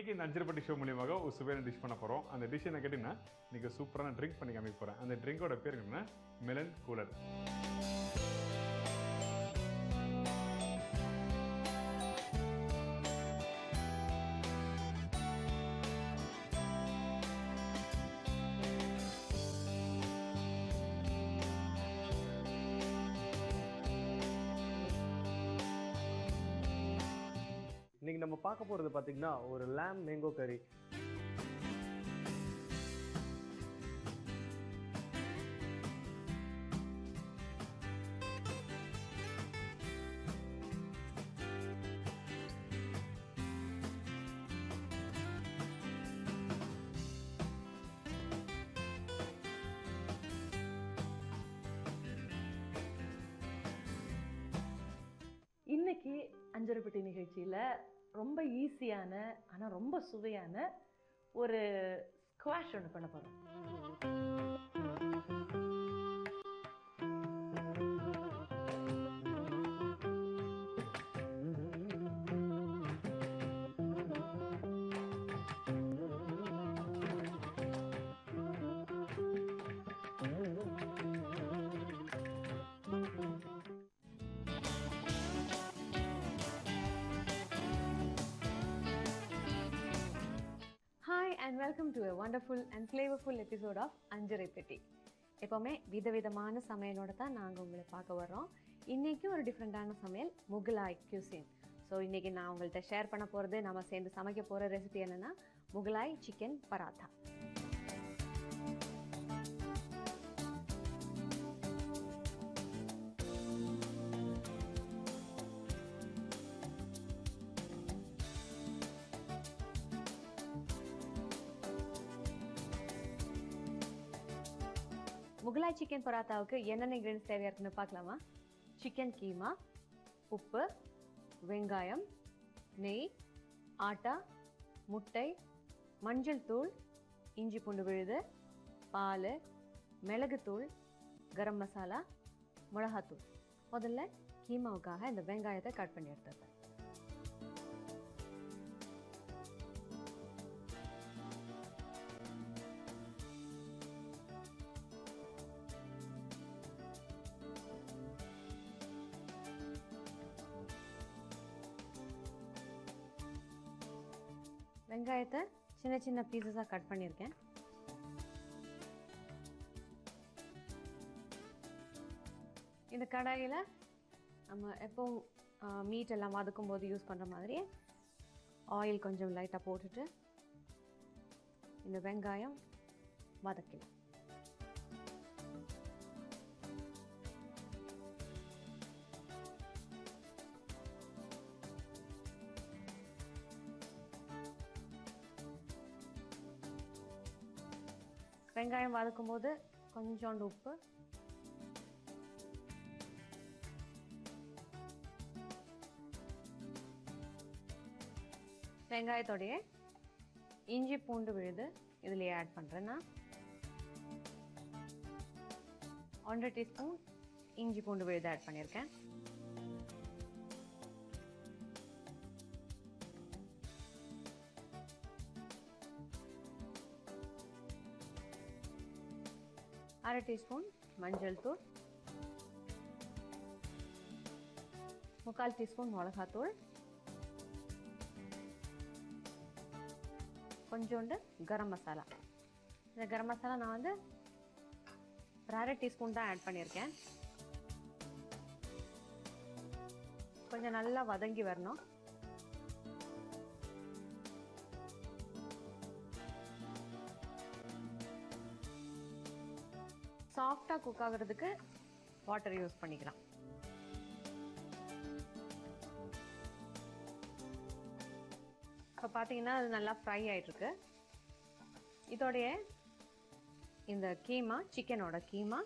இன்னைக்கு இந்த அஞ்சரைப்பட்டி ஷோ மூலியமாக ஒரு சுவையான டிஷ் பண்ண போகிறோம். அந்த டிஷ் என்ன கேட்டிங்கன்னா, இன்றைக்கி சூப்பரான ட்ரிங்க் பண்ணி காமிக்க போகிறேன். அந்த ட்ரிங்கோட பேர் என்னன்னா மெலன் கூலர். இன்னைக்கு நம்ம பார்க்க போகிறது பார்த்தீங்கன்னா ஒரு lamb மேங்கோ கறி. இன்னைக்கு அஞ்சரைப்பட்டி நிகழ்ச்சியில் ரொம்ப ஈஸியான ஆனால் ரொம்ப சுவையான ஒரு ஸ்குவாஷ் ஒன்று பண்ண போகிறோம். Hi and welcome to a wonderful and flavorful episode of Anjaraipetti. எப்போவுமே விதவிதமான சமையலோட தான் நாங்கள் உங்களை பார்க்க வர்றோம். இன்றைக்கி ஒரு டிஃப்ரெண்ட்டான சமையல் முகலாய் cuisine. ஸோ இன்றைக்கி நான் உங்கள்கிட்ட ஷேர் பண்ண போகிறது, நம்ம சேர்ந்து சமைக்க போகிற ரெசிபி என்னென்னா முகலாய் சிக்கன் பராத்தா. முகலாய் சிக்கன் பராத்தாவுக்கு என்னென்ன இன்க்ரீடியன்ஸ் தேவையாக இருக்குன்னு பார்க்கலாமா? சிக்கன் கீமா, உப்பு, வெங்காயம், நெய், ஆட்டா, முட்டை, மஞ்சள் தூள், இஞ்சி பூண்டு விழுது, பால், மிளகுத்தூள், கரம் மசாலா, மிளகாத்தூள். முதல்ல கீமாவுக்காக இந்த வெங்காயத்தை கட் பண்ணி எடுத்துப்பேன். வெங்காயத்தை சின்ன சின்ன பீசஸாக கட் பண்ணியிருக்கேன். இந்த கடாயில் நம்ம எப்போவும் மீட் எல்லாம் வதக்கும் போது யூஸ் பண்ணுற மாதிரி ஆயில் கொஞ்சம் லைட்டாக போட்டுட்டு இந்த வெங்காயம் வதக்கலாம். வெங்காயம் வதக்கும் போது கொஞ்சோண்டு உப்பு, வெங்காயத்தோடைய இஞ்சி பூண்டு விழுது இதுலேயே ஆட் பண்ணுறேன்னா 1 டீஸ்பூன் இஞ்சி பூண்டு விழுது ஆட் பண்ணியிருக்கேன். அரை டீஸ்பூன் மஞ்சள் தூள், 3/4 டீஸ்பூன் மிளகாத்தூள், கொஞ்சோண்டு கரம் மசாலா. இந்த கரம் மசாலா நான் வந்து ஒரு அரை டீஸ்பூன் தான் ஆட் பண்ணியிருக்கேன். கொஞ்சம் நல்லா வதங்கி வரணும். சாஃப்டாக குக் ஆகிறதுக்கு வாட்டர் யூஸ் பண்ணிக்கலாம். இப்போ பார்த்தீங்கன்னா அது நல்லா ஃப்ரை ஆகிட்டுருக்கு. இதோடைய இந்த கீமா, சிக்கனோட கீமா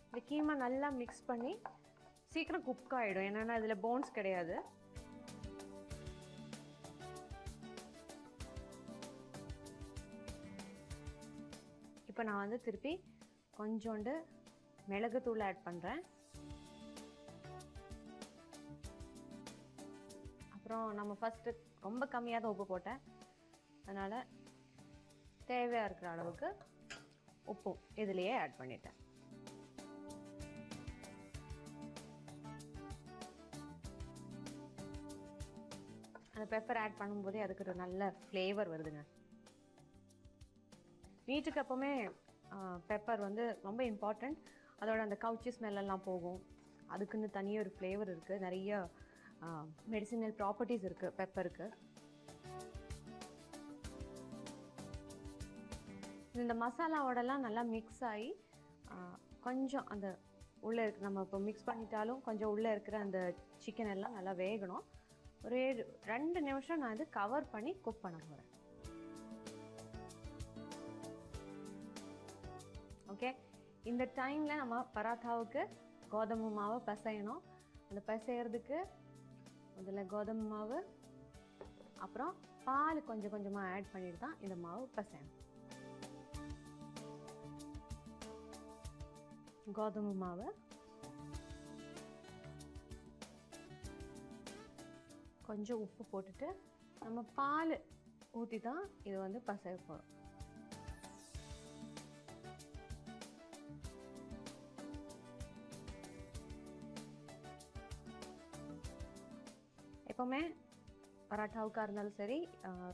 இந்த கீமா நல்லா மிக்ஸ் பண்ணி சீக்கிரம் குக் ஆகிடும். என்னென்னா இதில் போன்ஸ் கிடையாது. இப்போ நான் வந்து திருப்பி கொஞ்சோண்டு மிளகுத்தூள் ஆட் பண்ணுறேன். அப்புறம் நம்ம ஃபஸ்ட்டு ரொம்ப கம்மியாக தான் உப்பு போட்டேன், அதனால் தேவையாக இருக்கிற அளவுக்கு உப்பும் இதுலேயே ஆட் பண்ணிட்டேன். அந்த பெப்பர் ஆட் பண்ணும்போதே அதுக்கு ஒரு நல்ல ஃப்ளேவர் வருதுங்க. மீட்டுக்கு எப்போவுமே பெப்பர் வந்து ரொம்ப இம்பார்ட்டண்ட். அதோட அந்த கவுச்சி ஸ்மெல்லாம் போகும். அதுக்குன்னு தனியாக ஒரு ஃப்ளேவர் இருக்குது. நிறைய மெடிசினல் ப்ராப்பர்ட்டிஸ் இருக்குது பெப்பருக்கு. இந்த மசாலாவோடலாம் நல்லா மிக்ஸ் ஆகி கொஞ்சம் அந்த உள்ளே இருக்கு, நம்ம இப்போ மிக்ஸ் பண்ணிட்டாலும் கொஞ்சம் உள்ளே இருக்கிற அந்த சிக்கன் எல்லாம் நல்லா வேகணும். ஒரு 2 நிமிஷம் நான் இது கவர் பண்ணி குக் பண்ண போகிறேன். ஓகே, இந்த டைமில் நம்ம பராத்தாவுக்கு கோதுமை மாவு பிசையணும். அந்த பிசைகிறதுக்கு முதல்ல கோதுமை மாவு, அப்புறம் பால் கொஞ்சம் கொஞ்சமாக ஆட் பண்ணிட்டு தான் இந்த மாவு பிசையணும். கோதுமை மாவு, கொஞ்சம் உப்பு போட்டுட்டு நம்ம பால் ஊற்றி தான் இது வந்து பிசைய போகிறோம். எப்போவுமே பராட்டாவுக்காக இருந்தாலும் சரி,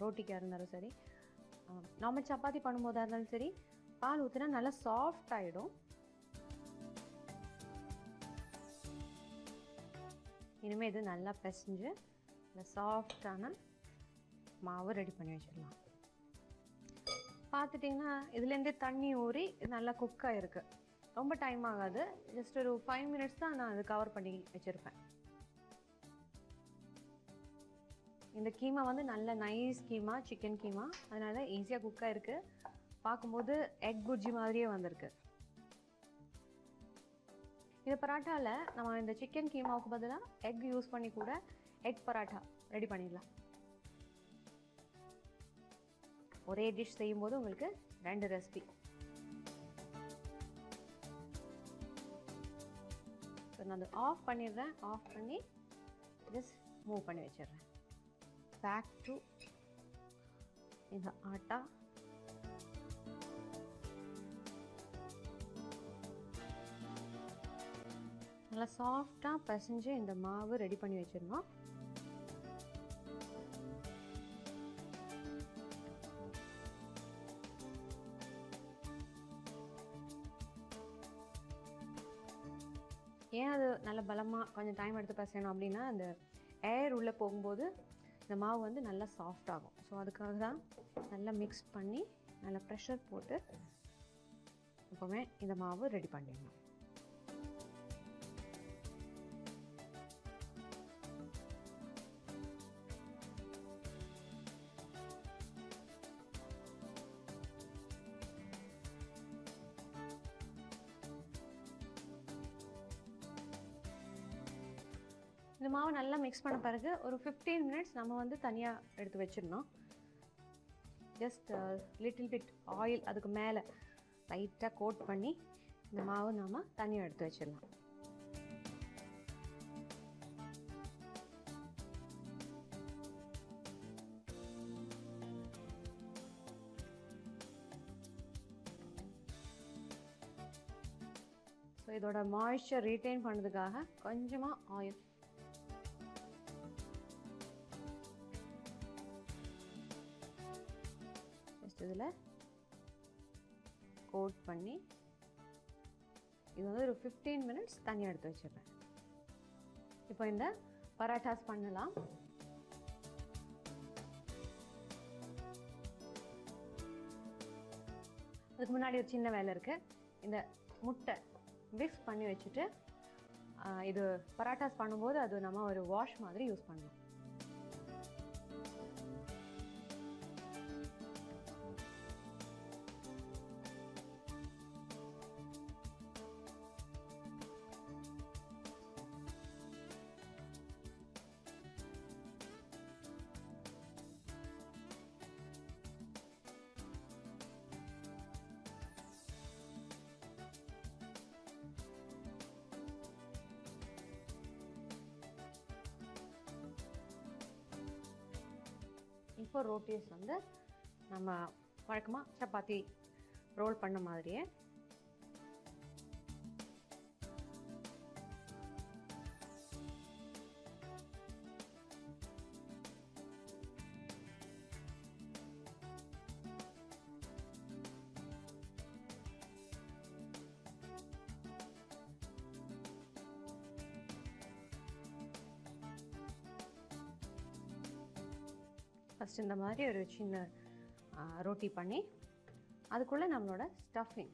ரோட்டிக்காக இருந்தாலும் சரி, நார்மல் சப்பாத்தி பண்ணும்போதாக இருந்தாலும் சரி, பால் ஊற்றினா நல்லா சாஃப்ட் ஆகிடும். இனிமேல் இது நல்லா பிசைஞ்சு இந்த சாஃப்டான மாவு ரெடி பண்ணி வச்சிடலாம். பார்த்துட்டிங்கன்னா இதுலேருந்தே தண்ணி ஊறி நல்லா குக் ஆகிருக்கு. ரொம்ப டைம் ஆகாது, ஜஸ்ட் ஒரு 5 மினிட்ஸ் தான் நான் அது கவர் பண்ணி வச்சுருப்பேன். இந்த கீமா வந்து நல்ல நைஸ் கீமா, சிக்கன் கீமா, அதனால் ஈஸியாக குக் ஆகிருக்கு. பார்க்கும்போது எக் புர்ஜி மாதிரியே வந்திருக்கு. இந்த பராட்டாவில் நம்ம இந்த சிக்கன் கீமாவுக்கு பதிலாக எக் யூஸ் பண்ணி கூட எக் பராட்டா ரெடி பண்ணிடலாம். ஒரே டிஷ் செய்யும்போது உங்களுக்கு 2 ரெசிபி. ஸோ நான் அதை ஆஃப் பண்ணிடுறேன். ஆஃப் பண்ணி ஜஸ்ட் மூவ் பண்ணி வச்சிடுறேன். பேக் டு இந்த ஆட்டா. நல்லா சாஃப்டாக பிசைஞ்சு இந்த மாவு ரெடி பண்ணி வச்சிடணும். ஏன் அது நல்ல பலமாக கொஞ்சம் டைம் எடுத்து பிசையணும் அப்படின்னா, அந்த ஏர் உள்ளே போகும்போது இந்த மாவு வந்து நல்லா சாஃப்ட் ஆகும். ஸோ அதுக்காக தான் நல்லா மிக்ஸ் பண்ணி நல்லா ப்ரெஷர் போட்டு எப்போவுமே இந்த மாவு ரெடி பண்ணிடணும். இந்த மாவு நல்லா மிக்ஸ் பண்ண பிறகு ஒரு 15 மினிட்ஸ் நம்ம வந்து தனியாக எடுத்து வச்சிடணும். ஜஸ்ட் லிட்டில் பிட் ஆயில் அதுக்கு மேலே லைட்டாக கோட் பண்ணி இந்த மாவு நாம் தனியாக எடுத்து வச்சிடலாம். ஸோ இதோட மாய்ஸ்சர் ரீட்டைன் பண்ணுறதுக்காக கொஞ்சமாக ஆயில் இதில் கோட் பண்ணி இது வந்து ஒரு 15 மினிட்ஸ் தனியாக எடுத்து வச்சிடுறேன். இப்போ இந்த பராட்டாஸ் பண்ணலாம். அதுக்கு முன்னாடி ஒரு சின்ன வேலை இருக்குது. இந்த முட்டை விக்ஸ் பண்ணி வச்சுட்டு இது பராட்டாஸ் பண்ணும்போது அது நம்ம ஒரு வாஷ் மாதிரி யூஸ் பண்ணணும். ப்ராப்பர் ரோட்டிஸ் வந்து நம்ம வழக்கமாக சப்பாத்தி ரோல் பண்ண மாதிரியே ஃபஸ்ட் இந்த மாதிரி ஒரு சின்ன ரொட்டி பண்ணி அதுக்குள்ளே நம்மளோட ஸ்டஃபிங்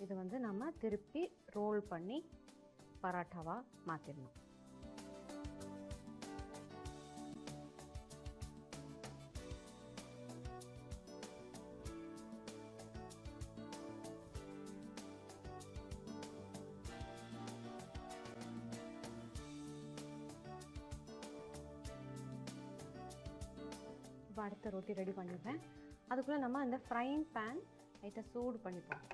இது வந்து நம்ம திருப்பி ரோல் பண்ணி பராட்டாவாக மாற்றிடணும். இப்போ அடுத்த ரொட்டி ரெடி பண்ணிடுறேன். அதுக்குள்ளே நம்ம அந்த ஃப்ரைங் பேன் லைட்டாக சூடு பண்ணிப்போம்.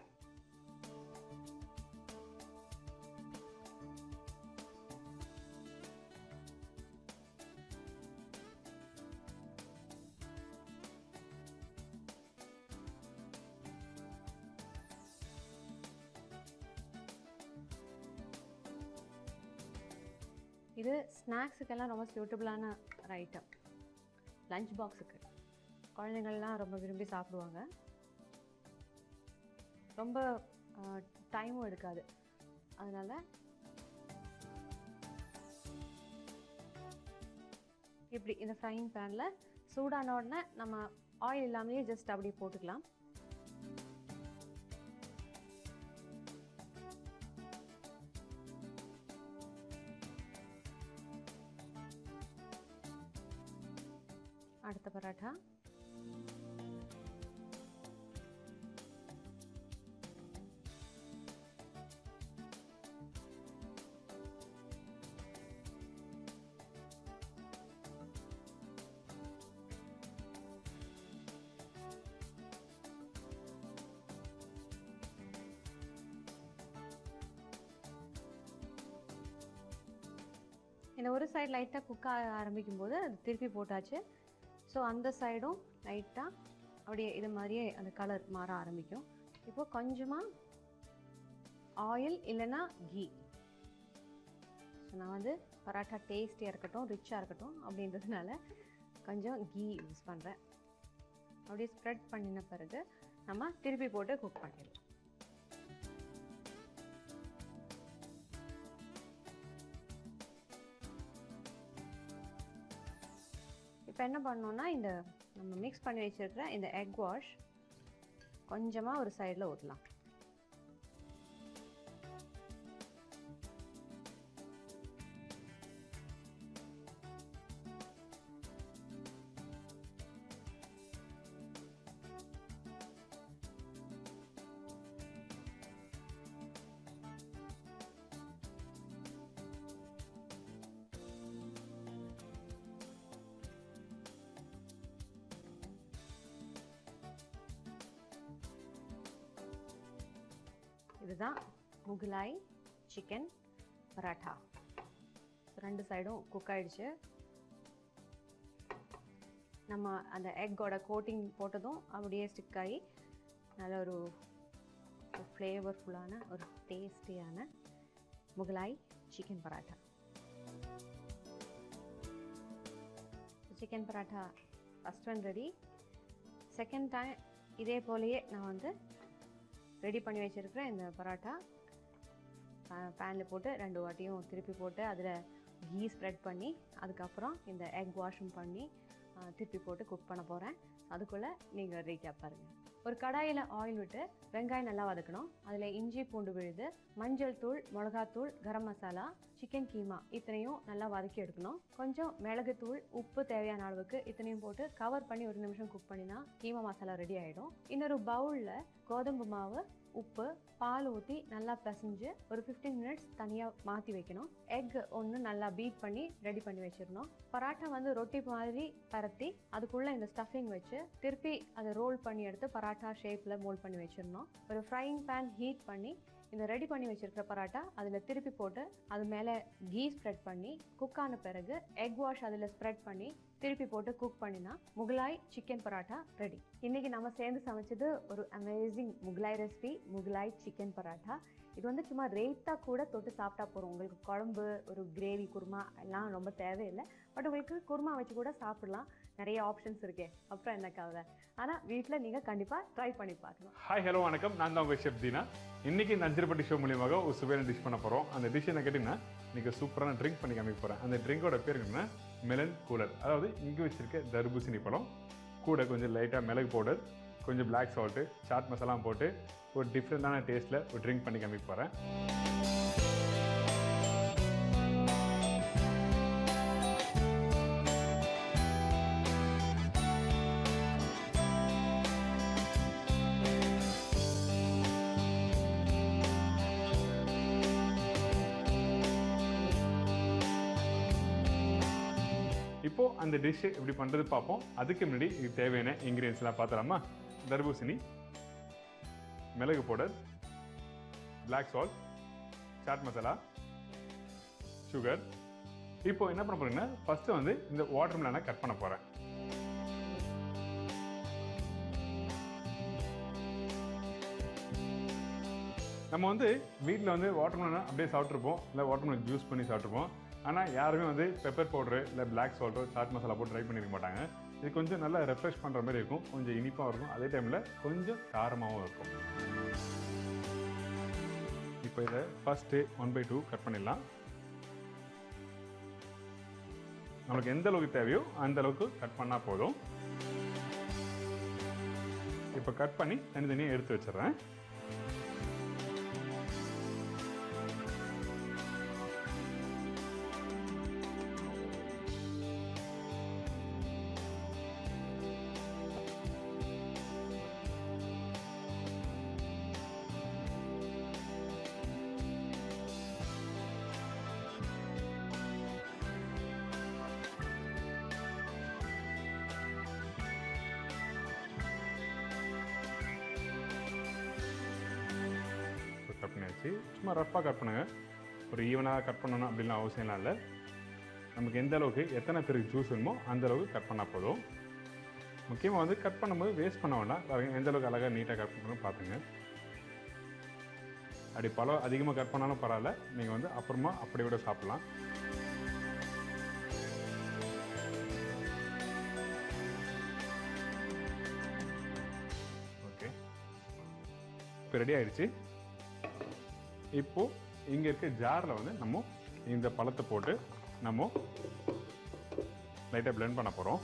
இது ஸ்நாக்ஸுக்கெல்லாம் ரொம்ப சூட்டபிளான ஒரு ஐட்டம். லஞ்ச் பாக்ஸுக்கு குழந்தைங்கள்லாம் ரொம்ப விரும்பி சாப்பிடுவாங்க. ரொம்ப டைமும் எடுக்காது. அதனால் இப்படி இந்த ஃப்ரைங் பேனில் சூடான உடனே நம்ம ஆயில் இல்லாமலே ஜஸ்ட் அப்படி போட்டுக்கலாம். அடுத்த பராட்டா இந்த ஒரு சைடு லைட்டாக குக் ஆக ஆரம்பிக்கும் போது அது திருப்பி போட்டாச்சு. ஸோ அந்த சைடும் லைட்டாக அப்படியே இது மாதிரியே அந்த கலர் மாற ஆரம்பிக்கும். இப்போது கொஞ்சமாக ஆயில் இல்லைன்னா கீ. ஸோ நான் வந்து பராட்டா டேஸ்டியாக இருக்கட்டும், ரிச்சாக இருக்கட்டும் அப்படின்றதுனால கொஞ்சம் கீ யூஸ் பண்ணுறேன். அப்படியே ஸ்ப்ரெட் பண்ணின பிறகு நம்ம திருப்பி போட்டு குக் பண்ணிடலாம். இப்போ என்ன பண்ணோன்னா இந்த நம்ம மிக்ஸ் பண்ணி வச்சுருக்கிற இந்த எக் வாஷ் கொஞ்சமாக ஒரு சைடில் ஊற்றலாம். இதுதான் முகலாய் சிக்கன் பராட்டா. ரெண்டு சைடும் குக் ஆகிடுச்சு. நம்ம அந்த எக்கோட கோட்டிங் போட்டதும் அப்படியே ஸ்டிக் ஆகி நல்ல ஒரு ஃப்ளேவர்ஃபுல்லான ஒரு டேஸ்டியான Mughlai chicken parotta. Chicken parotta first one ready. Second time இதே போலயே நான் வந்து ரெடி பண்ணி வச்சுருக்கிறேன் இந்த பராட்டா பேனில் போட்டு 2 வாட்டியும் திருப்பி போட்டு அதில் கீ ஸ்ப்ரெட் பண்ணி அதுக்கப்புறம் இந்த எக் வாஷும் பண்ணி திருப்பி போட்டு குக் பண்ண போகிறேன். அதுக்குள்ளே நீங்கள் ரீகேப் பாருங்கள். ஒரு கடாயில் ஆயில் விட்டு வெங்காயம் நல்லா வதக்கணும். அதில் இஞ்சி பூண்டு விழுது, மஞ்சள் தூள், மிளகாத்தூள், கரம் மசாலா, சிக்கன் கீமா இத்தனையும் நல்லா வதக்கி எடுக்கணும். கொஞ்சம் மிளகுத்தூள், உப்பு தேவையான அளவுக்கு இத்தனையும் போட்டு கவர் பண்ணி 1 நிமிஷம் குக் பண்ணினா கீமா மசாலா ரெடி ஆகிடும். இன்னொரு பவுலில் கோதுமை மாவு, உப்பு, பால் ஊற்றி நல்லா பிசைஞ்சு ஒரு 15 மினிட்ஸ் தனியாக மாற்றி வைக்கணும். எக் ஒன்று நல்லா பீட் பண்ணி ரெடி பண்ணி வச்சிடணும். பராட்டா வந்து ரொட்டி மாதிரி பரத்தி அதுக்குள்ளே இந்த ஸ்டஃபிங் வச்சு திருப்பி அதை ரோல் பண்ணி எடுத்து பராட்டா ஷேப்பில் மோல்ட் பண்ணி வச்சிடணும். ஒரு ஃப்ரையிங் பேன் ஹீட் பண்ணி இந்த ரெடி பண்ணி வச்சிருக்கிற பராட்டா அதில் திருப்பி போட்டு அது மேலே கீ ஸ்ப்ரெட் பண்ணி குக் ஆன பிறகு எக் வாஷ் அதில் ஸ்ப்ரெட் பண்ணி திருப்பி போட்டு குக் பண்ணினா முகலாய் சிக்கன் பராட்டா ரெடி. இன்றைக்கி நம்ம சேர்ந்து சமைச்சது ஒரு amazing Mughlai recipe, Mughlai chicken parotta. இது வந்து சும்மா ரேட்டாக கூட தொட்டு சாப்பிட்டா போகிறோம். உங்களுக்கு குழம்பு, ஒரு கிரேவி, குருமா எல்லாம் ரொம்ப தேவையில்லை. பட் உங்களுக்கு குருமா வச்சு கூட சாப்பிடலாம். நிறைய ஆப்ஷன்ஸ் இருக்கே, அப்புறம் என்ன கவலை. ஆனால் வீட்டில் நீங்கள் கண்டிப்பாக ட்ரை பண்ணி பார்க்கணும். ஹாய், ஹலோ, வணக்கம். நான் தான் உங்கள் ஷெஃப் தீனா. இன்றைக்கி இந்த அஞ்சரைப்பட்டி ஷோ மூலியமாக ஒரு சுவையான டிஷ் பண்ண போகிறோம். அந்த டிஷ் என்ன கேட்டிங்கன்னா, இன்றைக்கி சூப்பரான ட்ரிங்க் பண்ணி காமிக்க போகிறேன். அந்த ட்ரிங்கோட பேர் என்னன்னா மெலன் கூலர். அதாவது இங்கே வச்சுருக்க தர்பூசணி பழம் கூட கொஞ்சம் லைட்டாக மிளகு பவுடர், கொஞ்சம் பிளாக் சால்ட்டு, சாட் மசாலாம் போட்டு ஒரு டிஃப்ரெண்ட்டான டேஸ்ட்டில் ஒரு ட்ரிங்க் பண்ணி காமிக்க போகிறேன். இப்போது அந்த டிஷ்ஷு எப்படி பண்ணுறது பார்ப்போம். அதுக்கு முன்னாடி இதுக்கு தேவையான இன்க்ரீடியன்ஸ்லாம் பார்த்துலாமா? தர்பூசணி, மிளகு powder, black salt, chaat masala, sugar. இப்போ என்ன பண்ண போறீங்கன்னா, ஃபர்ஸ்ட் வந்து இந்த வாட்டர் மெலனை கட் பண்ண போகிறேன். நம்ம வந்து வீட்டில் வந்து வாட்டர் மெலனை அப்படியே சாப்பிட்ருப்போம், இல்லை வாட்டர் மெலன் ஜூஸ் பண்ணி சாப்பிட்ருப்போம். ஆனால் யாருமே வந்து பெப்பர் பவுடரு இல்லை பிளாக் சால்ட்டோ சாட் மசாலா போட்டு ட்ரை பண்ணியிருக்க மாட்டாங்க. இது கொஞ்சம் நல்லா ரெஃப்ரெஷ் பண்ணுற மாதிரி இருக்கும், கொஞ்சம் இனிப்பாகவும் இருக்கும், அதே டைமில் கொஞ்சம் காரமாகவும் இருக்கும். இப்போ இதை ஃபஸ்ட்டு 1/2 கட் பண்ணிடலாம். நம்மளுக்கு எந்த அளவுக்கு தேவையோ அந்த அளவுக்கு கட் பண்ணால் போதும். இப்போ கட் பண்ணி தனித்தனியாக எடுத்து வச்சிடுறேன். கட் பண்ணியாச்சு. சும்மா ரஃப்பாக கட் பண்ணுங்கள், ஒரு ஈவனாக கட் பண்ணணும் அப்படின்லாம் அவசியம்லாம் இல்லை. நமக்கு எந்த அளவுக்கு எத்தனை பேருக்கு ஜூஸ் வேணுமோ அந்த அளவுக்கு கட் பண்ணால் போதும். முக்கியமாக வந்து கட் பண்ணும்போது வேஸ்ட் பண்ண வேண்டாம். எந்த அளவுக்கு அழகாக நீட்டாக கட் பண்ணணும் பார்த்துங்க. அப்படி பழம் அதிகமாக கட் பண்ணாலும் பரவாயில்ல, நீங்கள் வந்து அப்புறமா அப்படி கூட சாப்பிட்லாம். ஓகே, இப்போ ரெடி ஆயிடுச்சு. இப்போது இங்கே இருக்க ஜாரில் வந்து நம்ம இந்த பழத்தை போட்டு நம்ம லைட்டாக பிளெண்ட் பண்ண போகிறோம்.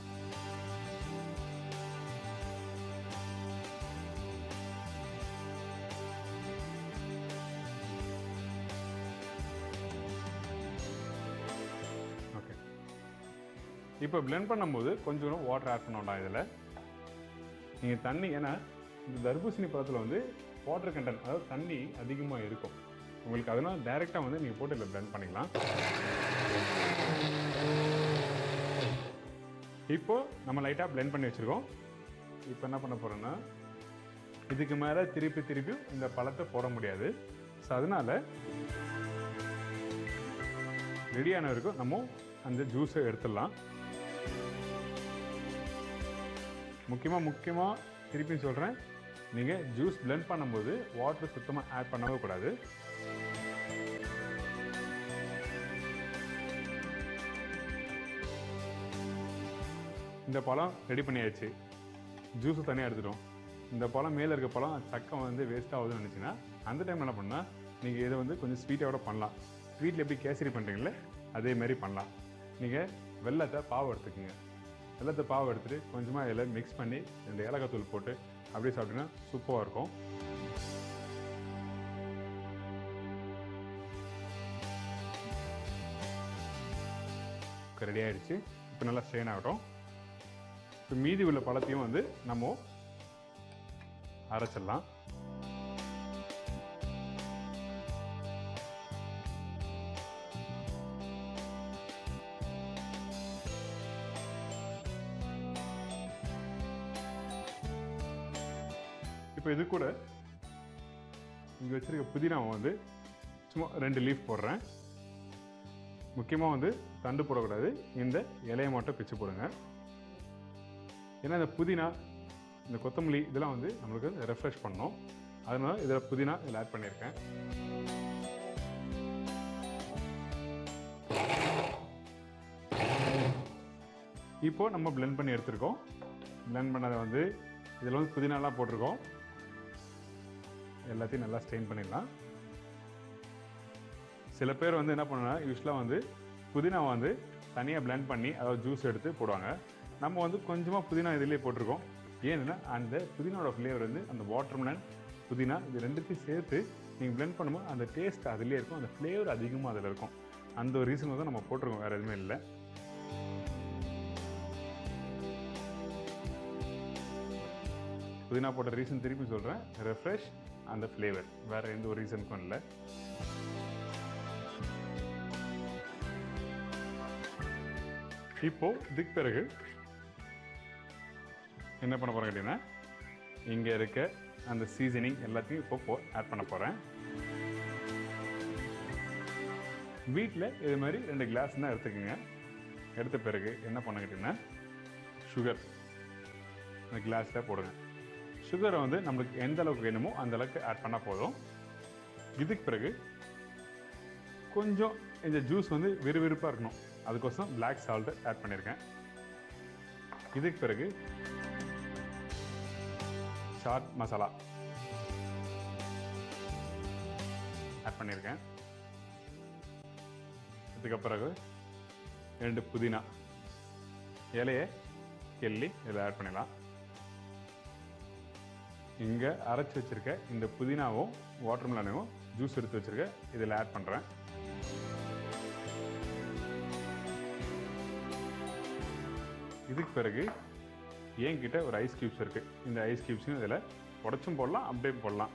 ஓகே, இப்போ பிளெண்ட் பண்ணும்போது கொஞ்சம் வாட்டர் ஆட் பண்ண வேண்டாம். இதில் நீங்கள் தண்ணி, ஏன்னா இந்த தர்பூசணி பழத்தில் வந்து வாட்டர் கண்டென்ட், அதாவது தண்ணி அதிகமாக இருக்கும் உங்களுக்கு. அதனால் டைரெக்டாக வந்து நீங்கள் போட்டு இதில் பிளெண்ட் பண்ணிக்கலாம். இப்போது நம்ம லைட்டாக பிளெண்ட் பண்ணி வச்சுருக்கோம். இப்போ என்ன பண்ண போகிறோன்னா, இதுக்கு மேலே திருப்பி இந்த பழத்தை போட முடியாது. ஸோ அதனால் ரெடியான வரைக்கும் நம்ம அந்த ஜூஸை எடுத்துடலாம். முக்கியமாக திருப்பி சொல்கிறேன், நீங்கள் ஜூஸ் பிளெண்ட் பண்ணும்போது வாட்டர் சுத்தமாக ஆட் பண்ணவே கூடாது. இந்த பழம் ரெடி பண்ணியாச்சு, ஜூஸு தனியாக எடுத்துட்டோம். இந்த பழம் மேலே இருக்க பழம் சக்கம் வந்து வேஸ்ட் ஆகுதுன்னு நினச்சிங்கன்னா அந்த டைம் என்ன பண்ணால் நீங்கள் இதை வந்து கொஞ்சம் ஸ்வீட்டோட பண்ணலாம். வீட்டில் எப்படி கேசரி பண்ணுறீங்களே அதேமாரி பண்ணலாம். நீங்கள் வெல்லத்தை பாவு எடுத்துக்கோங்க. வெல்லத்தை பாவு எடுத்துகிட்டு கொஞ்சமாக இதில் மிக்ஸ் பண்ணி 2 ஏலக்காய் தூள் போட்டு அப்படியே சாப்பிட்டீங்கன்னா சூப்பராக இருக்கும். இப்போ ரெடி ஆகிடுச்சு. இப்போ நல்லா ஸ்ட்ரெயின் ஆகட்டும். இப்போ மீதி உள்ள பழத்தையும் வந்து நம்ம அரைச்சிடலாம். இப்போ இது கூட இங்கே வச்சிருக்க புதினாவை வந்து சும்மா 2 லீஃப் போடுறேன். முக்கியமாக வந்து தண்டு போடக்கூடாது, இந்த இலையை மட்டும் பிச்சு போடுங்க. ஏன்னா இந்த புதினா, இந்த கொத்தமல்லி இதெல்லாம் வந்து நம்மளுக்கு ரெஃப்ரெஷ் பண்ணணும். அதனால இதில் புதினா இதில் ஆட் பண்ணியிருக்கேன். இப்போ நம்ம பிளெண்ட் பண்ணி எடுத்துருக்கோம். பிளெண்ட் பண்ணதை வந்து இதில் வந்து புதினாலாம் போட்டிருக்கோம். எல்லாத்தையும் நல்லா ஸ்ட்ரெயின் பண்ணிடலாம். சில பேர் வந்து என்ன பண்ணுன்னா, யூஸ்வலாக வந்து புதினா வந்து தனியாக பிளெண்ட் பண்ணி அதாவது ஜூஸ் எடுத்து போடுவாங்க. நம்ம வந்து கொஞ்சமாக புதினா இதிலே போட்டிருக்கோம். ஏன்னா அந்த புதினாவோட ஃப்ளேவர் வந்து அந்த வாட்டர்மெலன், புதினா இது ரெண்டுத்தையும் சேர்த்து நீங்கள் பிளெண்ட் பண்ணும்போது அந்த டேஸ்ட் அதிலே இருக்கும், அந்த ஃப்ளேவர் அதிகமாக அதில் இருக்கும். அந்த ஒரு ரீசன் தான் நம்ம போட்டிருக்கோம், வேறு எதுவுமே இல்லை. புதினா போட்ட ரீசன் திருப்பி சொல்கிறேன், ரெஃப்ரெஷ் அந்த ஃப்ளேவர், வேறு எந்த ஒரு ரீசனுக்கும் இல்லை. இப்போது இதுக்கு பிறகு என்ன பண்ண போகிறேன் கேட்டிங்கன்னா, இங்கே இருக்க அந்த சீசனிங் எல்லாத்தையும் இப்போ ஆட் பண்ண போகிறேன். வீட்டில் இது மாதிரி 2 கிளாஸ் தான் எடுத்துக்கோங்க. எடுத்த பிறகு என்ன பண்ண கேட்டிங்கன்னா, சுகர் அந்த கிளாஸில் போடுங்க. சுகரை வந்து நம்மளுக்கு எந்த அளவுக்கு வேணுமோ அந்த அளவுக்கு ஆட் பண்ணால் போதும். இதுக்கு பிறகு கொஞ்சம் இந்த ஜூஸ் வந்து விறுவிறுப்பாக இருக்கணும், அதுக்கோசம் பிளாக் சால்ட்டு ஆட் பண்ணியிருக்கேன். இதுக்கு பிறகு சாட் மசாலா ஆட் பண்ணியிருக்கேன். இதுக்கு பிறகு 2 புதினா இலையை கிள்ளி இதில் ஆட் பண்ணிடலாம். இங்கே அரைச்சி வச்சுருக்க இந்த புதினாவும் வாட்டர்மெலனையும் ஜூஸ் எடுத்து வச்சுருக்க இதில் ஆட் பண்ணுறேன். இதுக்கு பிறகு என்கிட்ட ஒரு ஐஸ் க்யூப்ஸ் இருக்குது. இந்த ஐஸ் க்யூப்ஸையும் இதில் உடச்சும் போடலாம், அப்படியே போடலாம்.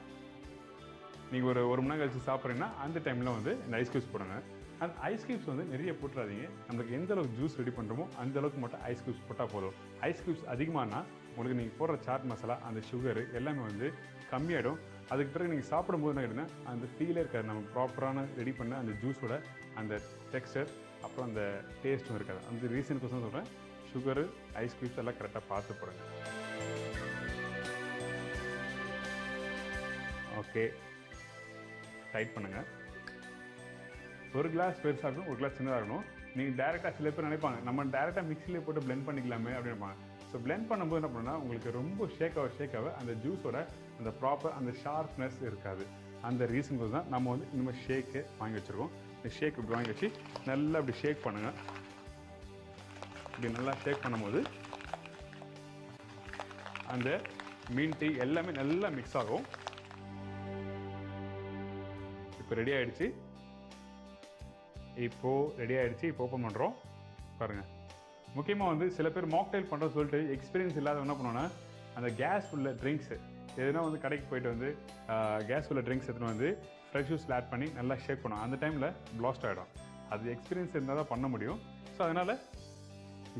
நீங்கள் ஒரு மணி நேரம் கழிச்சு சாப்பிட்றீங்கன்னா அந்த டைமில் வந்து இந்த ஐஸ் க்யூப்ஸ் போடுங்க. அந்த ஐஸ் க்யூப்ஸ் வந்து நிறைய போட்டுறாதீங்க. நம்மளுக்கு எந்த அளவுக்கு ஜூஸ் ரெடி பண்ணுறோமோ அந்த அளவுக்கு மட்டும் ஐஸ் க்யூப்ஸ் போட்டால் போதும். ஐஸ் க்யூப்ஸ் அதிகமானா உங்களுக்கு நீங்கள் போடுற சாட் மசாலா, அந்த சுகரு எல்லாமே வந்து கம்மியாகிடும். அதுக்கு பிறகு நீங்கள் சாப்பிடும்போது என்ன கேட்டிங்கன்னா, அந்த ஃபீலே இருக்காது. நம்ம ப்ராப்பரான ரெடி பண்ண அந்த ஜூஸோட அந்த டெக்ஸ்டர், அப்புறம் அந்த டேஸ்ட்டும் இருக்காது. அந்த ரீசனுக்கோசம் சொல்கிறேன், சுகரு, ஐஸ் க்யூப்ஸ் எல்லாம் கரெக்டாக பார்த்து போடுங்க. ஓகே, டைட் பண்ணுங்கள். ஒரு கிளாஸ் பெருசாக இருக்கணும், ஒரு கிளாஸ் சின்னதாக இருக்கணும். நீங்கள் டேரெக்டாக சில பேர் நினைப்பாங்க, நம்ம டேரெக்டாக மிக்சிலே போட்டு பிளெண்ட் பண்ணிக்கலாமே அப்படின்னு நினைப்பாங்க. ஸோ பிளெண்ட் பண்ணும்போது என்ன பண்ணணும்னா, உங்களுக்கு ரொம்ப ஷேக்காக அந்த ஜூஸோட அந்த ப்ராப்பர் அந்த ஷார்ப்னஸ் இருக்காது. அந்த ரீசனுக்கு தான் நம்ம வந்து இனிமேல் ஷேக்கு வாங்கி வச்சுருக்கோம். இந்த ஷேக் இப்படி வாங்கி வச்சு நல்லா இப்படி ஷேக் பண்ணுங்கள். இப்படி நல்லா ஷேக் பண்ணும்போது அந்த மீன் டீ எல்லாமே நல்லா மிக்ஸ் ஆகும். இப்போ ரெடி ஆகிடுச்சு. இப்போ ஓப்பன் பண்ணுறோம். பாருங்கள், முக்கியமாக வந்து சில பேர் மாக்டைல் பண்ணுறோன்னு சொல்லிட்டு எக்ஸ்பீரியன்ஸ் இல்லாத என்ன பண்ணுவோன்னா, அந்த கேஸ் உள்ள ட்ரிங்க்ஸு எதுனா வந்து கடைக்கு போயிட்டு வந்து கேஸ் உள்ள ட்ரிங்க்ஸ் எடுத்துன்னு வந்து ஃப்ரெஷ் ஜூஸில் ஆட் பண்ணி நல்லா ஷேக் பண்ணுவோம். அந்த டைமில் பிளாஸ்ட் ஆகிடும். அது எக்ஸ்பீரியன்ஸ் இருந்தால் தான் பண்ண முடியும். ஸோ அதனால்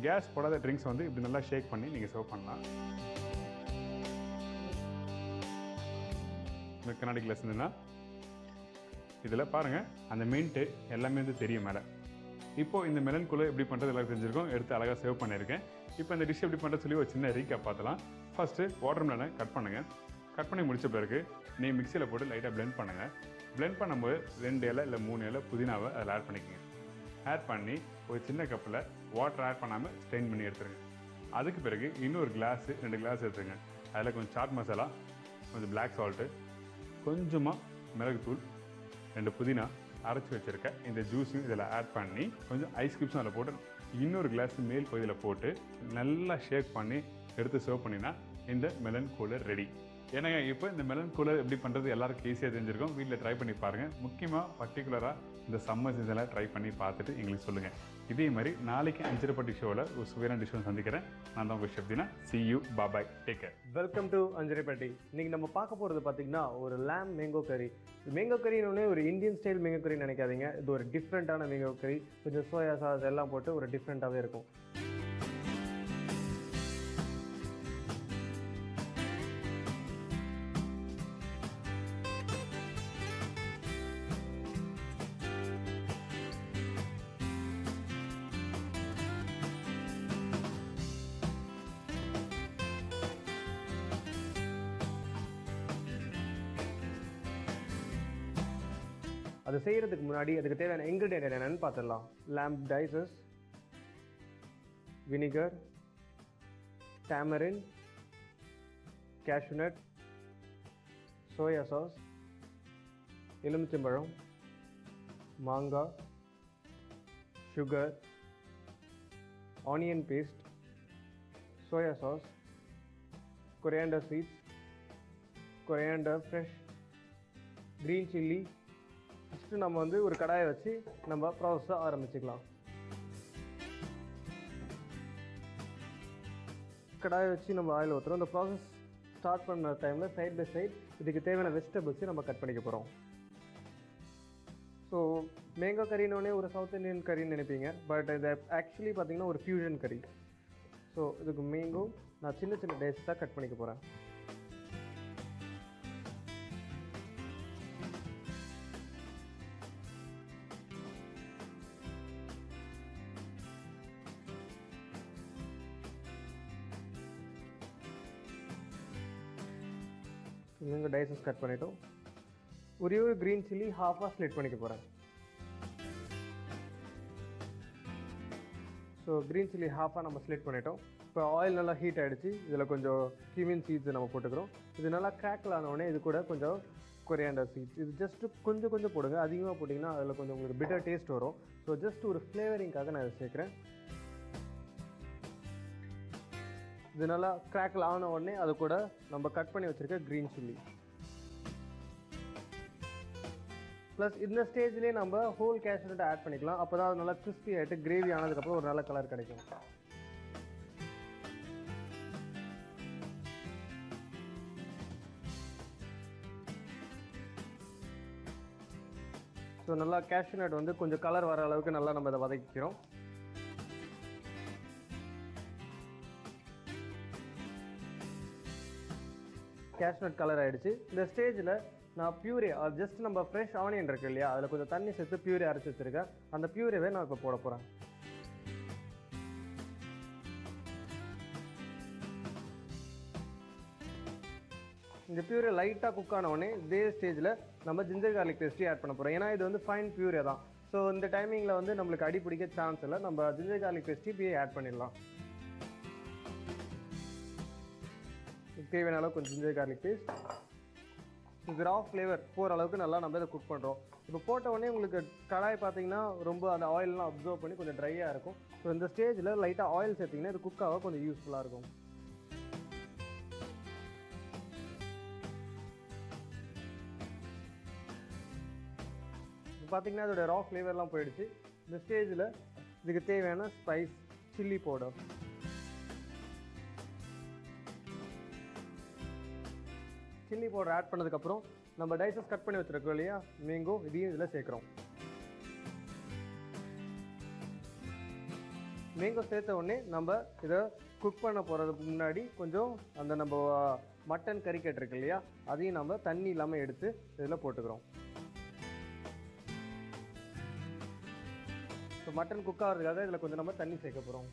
கேஸ் போடாத ட்ரிங்க்ஸ் வந்து இப்படி நல்லா ஷேக் பண்ணி நீங்கள் சர்வ் பண்ணலாம். இந்த கண்ணாடி கிளாஸ் இருந்ததுன்னா இதில் பாருங்கள், அந்த மின்ட்டு எல்லாமே வந்து தெரியும் மேலே. இப்போது இந்த மெலன்குள்ளே எப்படி பண்ணுறது எல்லாம் தெரிஞ்சிருக்கோம். எடுத்து அழகாக சேவ் பண்ணியிருக்கேன். இப்போ இந்த டிஷ் எப்படி பண்ணுறது சொல்லி ஒரு சின்ன ரீகேப் பார்த்தலாம். ஃபஸ்ட்டு வாட்டர்மெலனை கட் பண்ணுங்கள். கட் பண்ணி முடித்த பிறகு நீங்கள் மிக்சியில் போட்டு லைட்டாக பிளெண்ட் பண்ணுங்கள். பிளெண்ட் பண்ணும்போது 2 இலை இல்லை 3 இலை புதினாவை அதில் ஆட் பண்ணிக்கோங்க. ஆட் பண்ணி ஒரு சின்ன கப்பில் வாட்டர் ஆட் பண்ணாமல் ஸ்ட்ரெயின் பண்ணி எடுத்துருங்க. அதுக்கு பிறகு இன்னொரு கிளாஸு 2 கிளாஸ் எடுத்துருங்க. அதில் கொஞ்சம் சாட் மசாலா, கொஞ்சம் பிளாக் சால்ட்டு, கொஞ்சமாக மிளகுத்தூள், 2 புதினா, அரைச்சி வச்சுருக்க இந்த ஜூஸையும் இதில் ஆட் பண்ணி கொஞ்சம் ஐஸ் க்யூப்ஸும் அதில் போட்டு இன்னொரு கிளாஸ் மேல் பகுதியில் போட்டு நல்லா ஷேக் பண்ணி எடுத்து சர்வ் பண்ணினா இந்த மெலன் கூலர் ரெடி. ஏன்னா இப்போ இந்த மெலன் கூலர் எப்படி பண்ணுறது எல்லாருக்கும் ஈஸியாக தெரிஞ்சிருக்கும். வீட்டில் ட்ரை பண்ணி பாருங்கள். முக்கியமாக பர்டிகுலராக இந்த சம்மர் சீசனில் ட்ரை பண்ணி பார்த்துட்டு எங்களுக்கு சொல்லுங்கள். இதே மாதிரி நாளைக்கு அஞ்சரைப்பட்டி ஷோவில் ஒரு சுவையான டிஷ்ஷும் சந்திக்கிறேன். நான் தான் உங்கள் chef Dheena. See you. Bye bye. Take care. Welcome to Anjaraipetti. இன்னைக்கு நம்ம பார்க்க போகிறது பார்த்தீங்கன்னா ஒரு lamb மேங்கோ கறி. மேங்கோ கறினோடனே ஒரு இந்தியன் ஸ்டைல் மேங்கோ கறி நினைக்காதீங்க. இது ஒரு டிஃப்ரெண்ட்டான மேங்கோ கறி. கொஞ்சம் சோயா சாஸ் எல்லாம் போட்டு ஒரு டிஃப்ரெண்ட்டாகவே இருக்கும். அது செய்கிறதுக்கு முன்னாடி அதுக்கு தேவையான இன்க்ரீடியன்ட் என்னென்னு பார்த்துடலாம். lamb dices, vinegar, tamarind, cashew nut, soya sauce, எலுமிச்சம்பழம், மாங்காய், sugar, onion paste, soya sauce, coriander seeds, coriander fresh, green chilli. First நம்ம வந்து ஒரு கடாயை வச்சு நம்ம ப்ராசஸை ஆரம்பிச்சுக்கலாம். கடாயை வச்சு நம்ம ஆயில் ஊற்றுறோம். இந்த ப்ராசஸ் ஸ்டார்ட் பண்ண டைமில் சைட் பை சைட் இதுக்கு தேவையான வெஜிடபிள்ஸை நம்ம கட் பண்ணிக்க போகிறோம். ஸோ மேங்கோ கறினோடனே ஒரு சவுத் இந்தியன் கறின்னு நினைப்பீங்க, பட் இது ஆக்சுவலி பார்த்திங்கன்னா ஒரு ஃபியூஷன் கறி. ஸோ இதுக்கு மேங்கோ நான் சின்ன சின்ன டேஸாக கட் பண்ணிக்க போகிறேன். இங்கே டைசஸ் கட் பண்ணிட்டோம். ஒரே ஒரு க்ரீன் சில்லி ஹாஃபாக ஸ்லிட் பண்ணிக்க போகிறேன். ஸோ க்ரீன் சில்லி ஹாஃபாக நம்ம ஸ்லிட் பண்ணிட்டோம். இப்போ ஆயில் நல்லா ஹீட் ஆகிடுச்சு. இதில் கொஞ்சம் கியூமின் சீட்ஸ் நம்ம போட்டுக்கிறோம். இது நல்லா கிராக்கில் ஆனவுடனே இது கூட கொஞ்சம் கொரியாண்டர் சீட்ஸ். இது ஜஸ்ட்டு கொஞ்சம் கொஞ்சம் போடுங்க. அதிகமாக போட்டிங்கன்னா அதில் கொஞ்சம் உங்களுக்கு பிட்டர் டேஸ்ட் வரும். ஸோ ஜஸ்ட் ஒரு ஃப்ளேவரிங்காக நான் இதை சேர்க்குறேன். இது நல்லா கிராக்கில் ஆன உடனே அது கூட நம்ம கட் பண்ணி வச்சுருக்க க்ரீன் சில்லி ப்ளஸ் இந்த ஸ்டேஜ்லேயே நம்ம ஹோல் கேஷ்யூ நட் ஆட் பண்ணிக்கலாம். அப்போ தான் அது நல்லா கிறிஸ்பி ஆகிட்டு கிரேவி ஆனதுக்கப்புறம் ஒரு நல்ல கலர் கிடைக்கும். ஸோ நல்லா கேஷ்யூ நட் வந்து கொஞ்சம் கலர் வர அளவுக்கு நல்லா நம்ம இதை வதக்கிக்கிறோம். கேஷ்யூ நட் கலர் ஆகிடுச்சு. இந்த ஸ்டேஜில் நான் பியூரே ஜஸ்ட் நம்ம ஃப்ரெஷ் ஆனியன் இருக்குது இல்லையா, அதில் கொஞ்சம் தண்ணி சேர்த்து பியூரே அரைச்சி வச்சுருக்கேன். அந்த பியூரேவே நான் இப்போ போட போகிறேன். இந்த பியூரே லைட்டாக குக் ஆன உடனே இதே ஸ்டேஜில் நம்ம ஜிஞ்சர் கார்லிக் பேஸ்ட்ரி ஆட் பண்ண போகிறோம். ஏன்னா இது வந்து ஃபைன் பியூரே தான். ஸோ இந்த டைமிங்கில் வந்து நம்மளுக்கு அடி பிடிக்க சான்ஸ் இல்லை. நம்ம ஜிஞ்சர் கார்லிக் பேஸ்ட்ரி இப்பயே ஆட் பண்ணிடலாம். தேவையான அளவு கொஞ்சம் ஜிஞ்சர் கார்லிக் பேஸ்ட். இது ரா ஃப்ளேவர் போகிற அளவுக்கு நல்லா நம்ம இதை குக் பண்ணுறோம். இப்போ போட்ட உடனே உங்களுக்கு கடாய் பார்த்தீங்கன்னா ரொம்ப அந்த ஆயிலெலாம் அப்சர்வ் பண்ணி கொஞ்சம் ட்ரையாக இருக்கும். ஸோ இந்த ஸ்டேஜில் லைட்டாக ஆயில் சேர்த்திங்கன்னா இது குக் ஆக கொஞ்சம் யூஸ்ஃபுல்லாக இருக்கும். இப்போ பார்த்தீங்கன்னா இதோட ரா ஃப்ளேவர்லாம் போயிடுச்சு. இந்த ஸ்டேஜில் இதுக்கு தேவையான spice chilli powder, chilli powder add பண்ணதுக்கப்புறம் நம்ம டைசஸ் கட் பண்ணி வச்சுருக்கோம் இல்லையா மேங்கோ, இதையும் இதில் சேர்க்குறோம். மேங்கோ சேர்த்த உடனே நம்ம இதை குக் பண்ண போகிறதுக்கு முன்னாடி கொஞ்சம் அந்த நம்ம மட்டன் கறிக்கட்டு இருக்கு இல்லையா, அதையும் நம்ம தண்ணி இல்லாமல் எடுத்து இதில் போட்டுக்கிறோம். ஸோ மட்டன் குக் ஆகிறதுக்காக இதில் கொஞ்சம் நம்ம தண்ணி சேர்க்க போகிறோம்.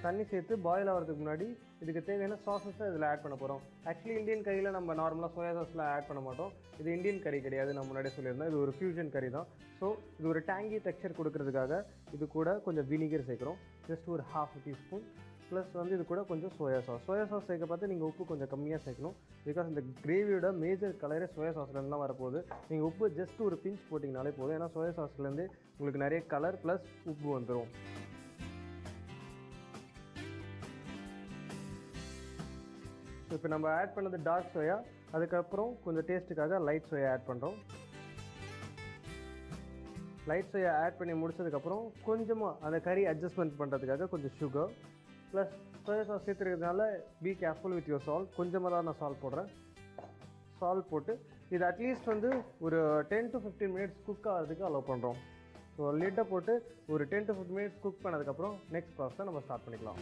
தண்ணி சேர்த்து பாயில் ஆகிறதுக்கு முன்னாடி இதுக்கு தேவையான சாஸஸை இதில் ஆட் பண்ண போகிறோம். ஆக்சுவலி இந்தியன் கறியில் நம்ம நார்மலாக சோயா சாஸ்லாம் ஆட் பண்ண மாட்டோம். இது இந்தியன் கறி கிடையாது, நான் முன்னாடியே சொல்லியிருந்தேன். இது ஒரு ஃபியூஷன் கறி தான். ஸோ இது ஒரு டேங்கி டெக்ஸ்சர் கொடுக்கறதுக்காக இது கூட கொஞ்சம் வினிகர் சேர்க்குறோம். ஜஸ்ட் ஒரு 1/2 டீஸ்பூன். ப்ளஸ் வந்து இது கூட கொஞ்சம் சோயா சாஸ் சேர்க்க பார்த்து நீங்கள் உப்பு கொஞ்சம் கம்மியாக சேர்க்கணும். பிகாஸ் இந்த கிரேவியோட மேஜர் கலரே சோயா சாஸ்லேருந்து தான் வரப்போகுது. நீங்கள் உப்பு ஜஸ்ட் ஒரு பிஞ்ச் போட்டிங்கனாலே போதும். ஏன்னா சோயா சாஸ்லேருந்து உங்களுக்கு நிறைய கலர் ப்ளஸ் உப்பு வந்துடும். இப்போ நம்ம ஆட் பண்ணது டார்க் சோயா, அதுக்கப்புறம் கொஞ்சம் டேஸ்ட்டுக்காக லைட் சோயா ஆட் பண்ணுறோம். லைட் சோயா ஆட் பண்ணி முடிச்சதுக்கப்புறம் கொஞ்சமாக அந்த கறி அட்ஜஸ்ட்மெண்ட் பண்ணுறதுக்காக கொஞ்சம் சுகர் ப்ளஸ் சோயா சாஸ் சேர்த்துருக்கிறதுனால be careful with your salt. கொஞ்சமாக தான் நான் சால்ட் போடுறேன். சால்ட் போட்டு இது அட்லீஸ்ட் வந்து ஒரு 10 to 15 minutes குக் ஆகிறதுக்கு அலோவ் பண்ணுறோம். ஸோ லிட்டை போட்டு ஒரு 10 to 15 minutes குக் பண்ணதுக்கப்புறம் நெக்ஸ்ட் ப்ராசஸை நம்ம ஸ்டார்ட் பண்ணிக்கலாம்.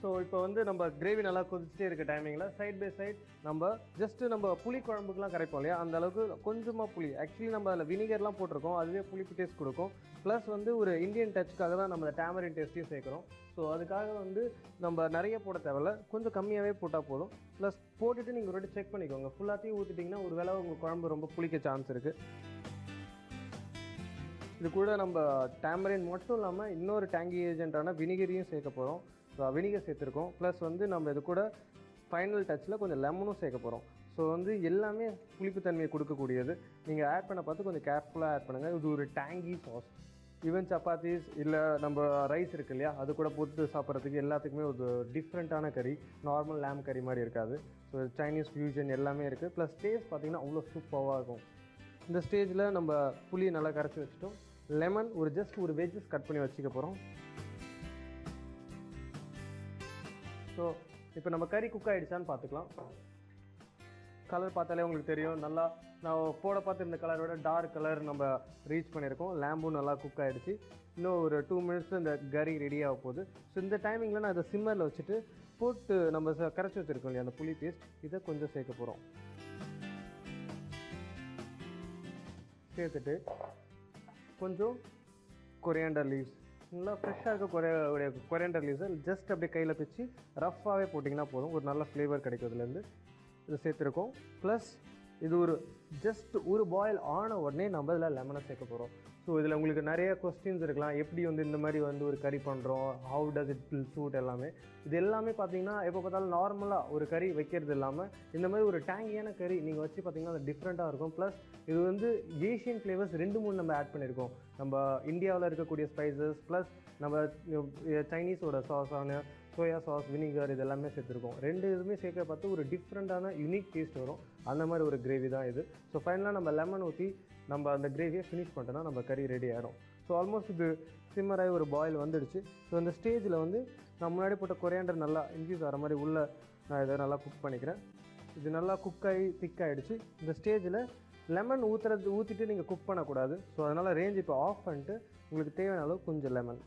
ஸோ இப்போ வந்து நம்ம கிரேவி நல்லா கொதிச்சுட்டே இருக்க டைமிங்கில் சைட் பை சைட் நம்ம ஜஸ்ட்டு நம்ம புளி குழம்புக்குலாம் கரைப்போம் இல்லையா, அந்த அளவுக்கு கொஞ்சமாக புளி, ஆக்சுவலி நம்ம அதில் வினிகர்லாம் போட்டிருக்கோம், அதுவே புளிப்பு டேஸ்ட் கொடுக்கும். ப்ளஸ் வந்து ஒரு இந்தியன் டச்சுக்காக தான் நம்ம டேமரின் டேஸ்ட்டையும் சேர்க்குறோம். ஸோ அதுக்காக வந்து நம்ம நிறைய போட தேவையில்ல, கொஞ்சம் கம்மியாகவே போட்டால் போதும். ப்ளஸ் போட்டுட்டு நீங்கள் ஒரு வாட்டி செக் பண்ணிக்கோங்க. ஃபுல்லாத்தையும் ஊற்றிட்டிங்கன்னா ஒரு வேளை உங்கள் குழம்பு ரொம்ப புளிக்க சான்ஸ் இருக்குது. இது கூட நம்ம டேமரின் மட்டும் இல்லாமல் இன்னொரு டேங்கி ஏஜென்ட்டான வினிகரையும் சேர்க்க போகிறோம். வினிகர் சேர்த்துருக்கோம். ப்ளஸ் வந்து நம்ம இது கூட ஃபைனல் டச்சில் கொஞ்சம் லெமனும் சேர்க்க போகிறோம். ஸோ வந்து எல்லாமே புளிப்புத்தன்மையை கொடுக்கக்கூடியது. நீங்கள் ஆட் பண்ண பார்த்து கொஞ்சம் கேர்ஃபுல்லாக ஆட் பண்ணுங்கள். இது ஒரு டேங்கி சாஸ். ஈவன் சப்பாத்திஸ் இல்லை நம்ம ரைஸ் இருக்குது இல்லையா, அது கூட போட்டு சாப்பிட்றதுக்கு எல்லாத்துக்குமே ஒரு டிஃப்ரெண்ட்டான கறி, நார்மல் லேம் கறி மாதிரி இருக்காது. ஸோ சைனீஸ் ஃபியூஷன் எல்லாமே இருக்குது. ப்ளஸ் டேஸ்ட் பார்த்திங்கன்னா அவ்வளோ சூப்பராக இருக்கும். இந்த ஸ்டேஜில் நம்ம புளியை நல்லா கரைச்சி வச்சுட்டோம். லெமன் ஒரு ஜஸ்ட் ஒரு வெஜ்ஜஸ் கட் பண்ணி வச்சுக்க போகிறோம். ஸோ இப்போ நம்ம கறி குக் ஆகிடுச்சான்னு பார்த்துக்கலாம். கலர் பார்த்தாலே உங்களுக்கு தெரியும். நல்லா நான் போட பார்த்து இந்த கலரோட டார்க் கலர் நம்ம ரீச் பண்ணியிருக்கோம். லேம்பும் நல்லா குக் ஆகிடுச்சு. இன்னும் ஒரு 2 minutes இந்த கறி ரெடி ஆக போகுது. ஸோ இந்த டைமிங்கில் நான் அதை சிம்மரில் வச்சுட்டு போட்டு நம்ம கரைச்சி வச்சுருக்கோம் இல்லையா அந்த புளி பேஸ்ட், இதை கொஞ்சம் சேர்க்க போகிறோம். சேர்த்துட்டு கொஞ்சம் கொரியாண்டர் லீவ்ஸ், நல்லா ஃப்ரெஷ்ஷாக இருக்க கொரியாண்டர் லீவ்ஸை ஜஸ்ட் அப்படியே கையில் பிச்சு ரஃப்பாகவே போட்டிங்கன்னா போதும். ஒரு நல்ல ஃப்ளேவர் கிடைக்கும் இதுலேருந்து. இதை சேர்த்துருக்கோம். ப்ளஸ் இது ஒரு ஜஸ்ட் ஒரு பாயில் ஆன உடனே நம்ம இதில் லெமனை சேர்க்க போகிறோம். ஸோ இதில் உங்களுக்கு நிறைய கொஸ்டின்ஸ் இருக்கலாம். எப்படி வந்து இந்த மாதிரி வந்து ஒரு கறி பண்ணுறோம், how does it will suit எல்லாமே. இது எல்லாமே பார்த்தீங்கன்னா எப்போ பார்த்தாலும் நார்மலாக ஒரு கறி வைக்கிறது இல்லாமல் இந்த மாதிரி ஒரு டேங்கியான கறி நீங்கள் வச்சு பார்த்தீங்கன்னா அது டிஃப்ரெண்ட்டாக இருக்கும். ப்ளஸ் இது வந்து ஏஷியன் ஃப்ளேவர்ஸ் 2-3 நம்ம ஆட் பண்ணியிருக்கோம். நம்ம இந்தியாவில் இருக்கக்கூடிய ஸ்பைசஸ் ப்ளஸ் நம்ம சைனீஸோட சாஸான சோயா சாஸ், வினிகர் இது எல்லாமே சேர்த்துருக்கோம். 2 இதுவுமே சேர்க்க பார்த்து ஒரு டிஃப்ரெண்ட்டான யூனிக் டேஸ்ட் வரும். அந்த மாதிரி ஒரு கிரேவி தான் இது. ஸோ ஃபைனலாக நம்ம லெமன் ஊற்றி நம்ம அந்த கிரேவியை ஃபினிஷ் பண்ணிட்டோன்னா நம்ம கறி ரெடி ஆகிடும். ஸோ ஆல்மோஸ்ட் இது சிம்மராகி ஒரு பாயில் வந்துடுச்சு. ஸோ இந்த ஸ்டேஜில் வந்து நான் முன்னாடி போட்ட கொரியாண்டர் நல்லா இன்க்ரீஸ் ஆகிற மாதிரி உள்ளே நான் இதை நல்லா குக் பண்ணிக்கிறேன். இது நல்லா குக் ஆகி திக் ஆகிடுச்சு. இந்த ஸ்டேஜில் லெமன் ஊற்றிட்டு நீங்கள் குக் பண்ணக்கூடாது. ஸோ அதனால் ரேஞ்ச் இப்போ ஆஃப் பண்ணிட்டு உங்களுக்கு தேவையான அளவு கொஞ்சம் லெமன்,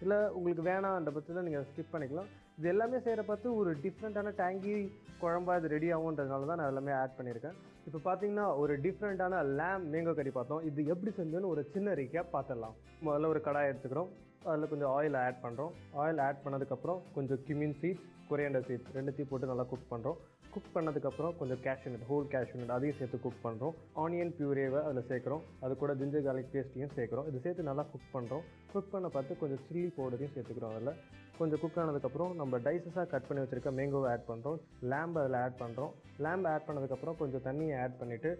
இல்லை உங்களுக்கு வேணான்ற பட்சத்தில் நீங்கள் ஸ்கிப் பண்ணிக்கலாம். இது எல்லாமே செய்கிற பார்த்து ஒரு டிஃப்ரெண்ட்டான டேங்கி குழம்பா இது ரெடி ஆகுன்றதுனால தான் நான் எல்லாமே ஆட் பண்ணியிருக்கேன். இப்போ பார்த்தீங்கன்னா ஒரு டிஃப்ரெண்ட்டான லேம் மேங்கோ கறி பார்த்தோம். இது எப்படி செஞ்சோன்னு ஒரு சின்ன ரீகேப் பார்த்துடலாம். முதல்ல ஒரு கடாய் எடுத்துக்கிறோம். அதில் கொஞ்சம் ஆயில் ஆட் பண்ணுறோம். ஆயில் ஆட் பண்ணதுக்கப்புறம் கொஞ்சம் கிமின் சீட்ஸ், கொரியாண்டர் சீட்ஸ் ரெண்டுத்தையும் போட்டு நல்லா குக் பண்ணுறோம். குக் பண்ணதுக்கப்புறம் கொஞ்சம் cashew nut, whole cashew nut அதையும் சேர்த்து குக் பண்ணுறோம். ஆனியன் பியூரேவை அதில் சேர்க்குறோம். அது கூட ஜிஞ்சர் கார்லிக் பேஸ்ட்டையும் சேர்க்குறோம். இது சேர்த்து நல்லா குக் பண்ணுறோம். குக் பண்ண பார்த்து கொஞ்சம் சில்லி பவுடரையும் சேர்த்துக்கிறோம். அதில் கொஞ்சம் குக் ஆனதுக்கப்புறம் நம்ம டைசஸாக கட் பண்ணி வச்சுருக்க மேங்கோவை ஆட் பண்ணுறோம். லேம்பு அதில் ஆட் பண்ணுறோம். லேம்பு ஆட் பண்ணதுக்கப்புறம் கொஞ்சம் தண்ணியை ஆட் பண்ணிவிட்டு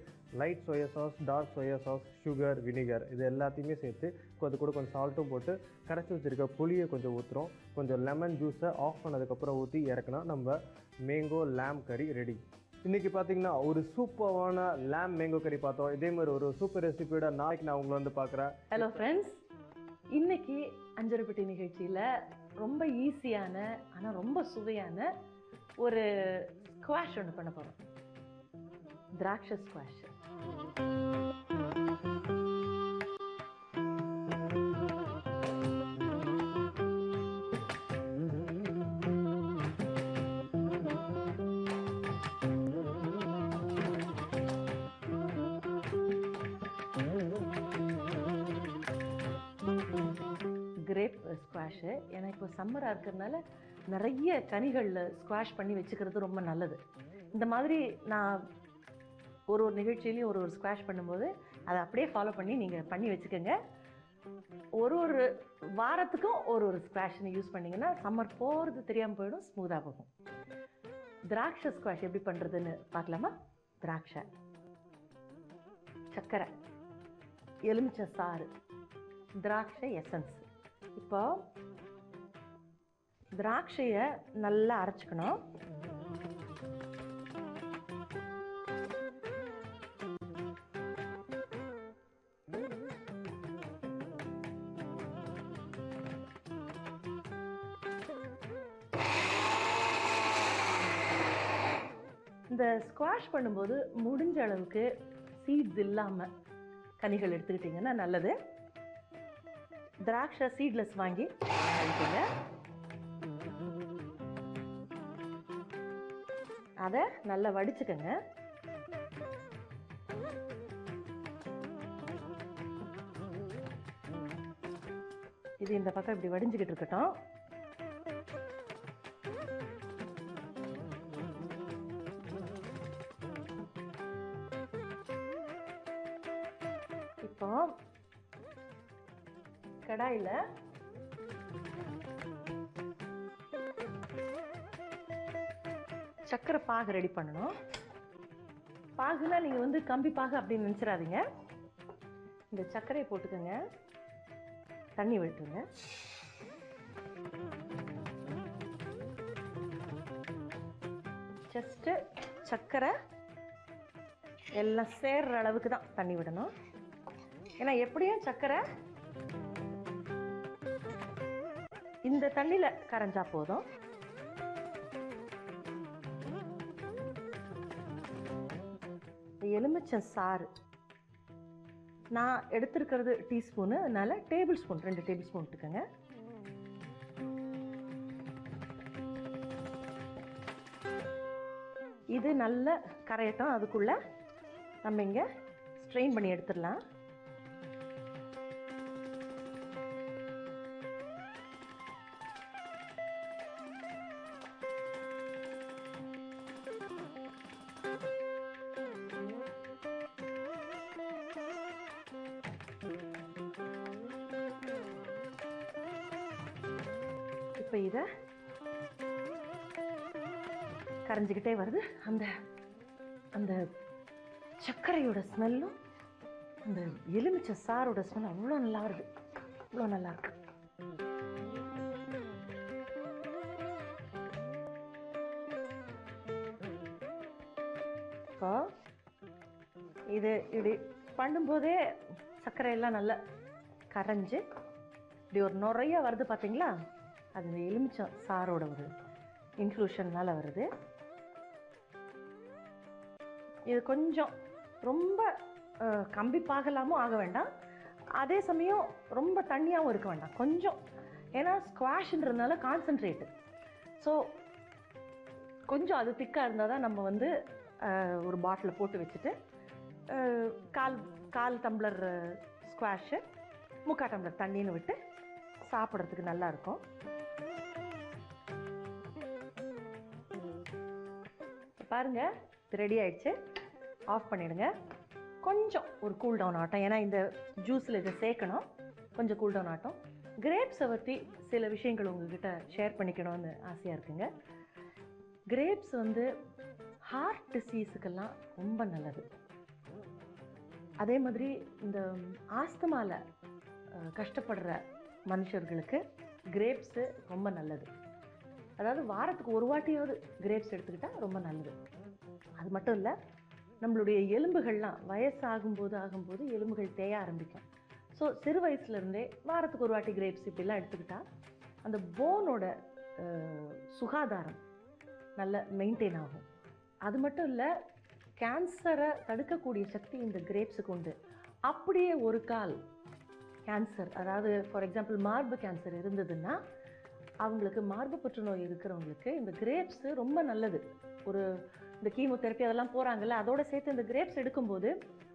light soya sauce, dark soya sauce, sugar, vinegar இது எல்லாத்தையுமே சேர்த்து அது கூட கொஞ்சம் சால்ட்டும் போட்டு கரைச்சி வச்சுருக்க புளியை கொஞ்சம் ஊற்றுறோம். கொஞ்சம் லெமன் ஜூஸை ஆஃப் பண்ணதுக்கப்புறம் ஊற்றி இறக்குனா நம்ம மேங்கோ லேம் கறி ரெடி. இன்றைக்கி பார்த்தீங்கன்னா ஒரு சூப்பரான லேம் மேங்கோ கறி பார்த்தோம். இதே மாதிரி ஒரு சூப்பர் ரெசிபியோட நாளைக்கு நான் உங்களை வந்து பார்க்குறேன். ஹலோ ஃப்ரெண்ட்ஸ், இன்னைக்கு அஞ்சரைப்பட்டி நிகழ்ச்சியில் ரொம்ப ஈஸியான ஆனால் ரொம்ப சுவையான ஒரு ஸ்குவாஷ் ஒன்று பண்ண போகிறோம். திராட்சை ஸ்குவாஷ். Grape squash. ஏன்னா இப்போ சம்மராக இருக்கிறதுனால நிறைய கனிகளில் ஸ்குவாஷ் பண்ணி வச்சுக்கிறது ரொம்ப நல்லது. இந்த மாதிரி நான் ஒரு நிகழ்ச்சியிலையும் ஒரு ஸ்குவாஷ் பண்ணும்போது அதை அப்படியே ஃபாலோ பண்ணி நீங்கள் பண்ணி வச்சுக்கோங்க. ஒரு ஒரு வாரத்துக்கும் ஒரு ஒரு ஸ்குவாஷ்னு யூஸ் பண்ணிங்கன்னா சம்மர் போகிறது தெரியாமல் போயிடும், ஸ்மூத்தாக போகும். திராட்சை ஸ்குவாஷ் எப்படி பண்ணுறதுன்னு பார்க்கலாமா? திராட்சை, சர்க்கரை, எலுமிச்சை சாறு, திராட்சை எசன்ஸ். இப்போ திராட்சையை நல்லா அரைச்சிக்கணும். இந்த ஸ்குவாஷ் பண்ணும்போது முடிஞ்ச அளவுக்கு சீட்ஸ் இல்லாமல் கனிகள் எடுத்துக்கிட்டிங்கன்னா நல்லது. திராட்சை சீட்லெஸ் வாங்கி அரைக்கங்க. அதை நல்லா வடிச்சுக்கங்க. இது இந்த பக்கம் இப்படி வடிஞ்சுக்கிட்டு இருக்கட்டும். இப்போ கடாயில சக்கரை பாகு ரெடி பண்ணணும். பாகுனா நீங்க கம்பி பாகு அப்படின்னு நினைச்சிடாதீங்க. இந்த சர்க்கரையை போட்டுக்கோங்க, தண்ணி விட்டுருங்க. ஜஸ்ட் சர்க்கரை எல்லாம் சேர்ற அளவுக்கு தான் தண்ணி விடணும். ஏன்னா எப்படியும் சர்க்கரை இந்த தண்ணியில கரைஞ்சா போதும். எலுமிச்சை சாறு நான் எடுத்திருக்கிறது டீஸ்பூனு, அதனால டேபிள் ஸ்பூன் 2 டேபிள் ஸ்பூன் விட்டுக்கோங்க. இது நல்ல கரையட்டும். அதுக்குள்ள நம்ம இங்க ஸ்ட்ரெயின் பண்ணி எடுத்துடலாம். இப்போ இதை கரைஞ்சிக்கிட்டே வருது. அந்த அந்த சர்க்கரையோட ஸ்மெல்லும் அந்த எலுமிச்சை சாரோட ஸ்மெல் அவ்வளோ நல்லா வருது, அவ்வளோ நல்லா இருக்கு. இப்போ இது இப்படி பண்ணும்போதே சர்க்கரையெல்லாம் நல்லா கரைஞ்சி இப்படி ஒரு நுறைய வருது பார்த்தீங்களா? அது இந்த எலுமிச்சை சாரோட ஒரு இன்ஃப்ளூஷன்னால வருது. இது கொஞ்சம் ரொம்ப கம்பி பாகலாமும் ஆக வேண்டாம், அதே சமயம் ரொம்ப தண்ணியாகவும் இருக்க வேண்டாம். கொஞ்சம், ஏன்னா ஸ்குவாஷ்ன்றதுனால கான்சன்ட்ரேட்டு. ஸோ கொஞ்சம் அது திக்காக இருந்தால் தான் நம்ம ஒரு பாட்டிலில் போட்டு வச்சுட்டு கால் டம்ளர் ஸ்குவாஷு 3/4 டம்ளர் தண்ணின்னு விட்டு சாப்பிட்றதுக்கு நல்லாயிருக்கும். பாருங்க, ரெடி ஆயிடுச்சு. ஆஃப் பண்ணிடுங்க. கொஞ்சம் ஒரு கூல் டவுன் ஆகட்டும், ஏன்னா இந்த ஜூஸில் இதை சேர்க்கணும். கொஞ்சம் கூல் டவுன் ஆகட்டும். கிரேப்ஸை பற்றி சில விஷயங்கள் உங்ககிட்ட ஷேர் பண்ணிக்கணும்னு ஆசையாக இருக்குங்க. கிரேப்ஸ் ஹார்ட் டிசீஸுக்கெல்லாம் ரொம்ப நல்லது. அதே மாதிரி இந்த ஆஸ்துமாவில் கஷ்டப்படுற மனுஷர்களுக்கு கிரேப்ஸு ரொம்ப நல்லது. அதாவது வாரத்துக்கு ஒரு வாட்டியாவது கிரேப்ஸ் எடுத்துக்கிட்டால் ரொம்ப நல்லது. அது மட்டும் இல்லை, நம்மளுடைய எலும்புகள்லாம் ஆகும்போது எலும்புகள் தேய ஆரம்பிக்கும். ஸோ சிறு வயசுலேருந்தே வாரத்துக்கு ஒரு வாட்டி கிரேப்ஸ் இப்படிலாம் எடுத்துக்கிட்டால் அந்த போனோட சுகாதாரம் நல்ல மெயின்டைன் ஆகும். அது மட்டும் இல்லை, கேன்சரை தடுக்கக்கூடிய சக்தி இந்த கிரேப்ஸுக்கு உண்டு. அப்படியே ஒரு கால் கேன்சர், அதாவது ஃபார் எக்ஸாம்பிள் மார்பு கேன்சர் இருந்ததுன்னா அவங்களுக்கு, மார்பு புற்றுநோய் இருக்கிறவங்களுக்கு இந்த கிரேப்ஸு ரொம்ப நல்லது. இந்த கீமோதெரப்பி அதெல்லாம் போகிறாங்கல்ல, அதோட சேர்த்து இந்த கிரேப்ஸ் எடுக்கும்போது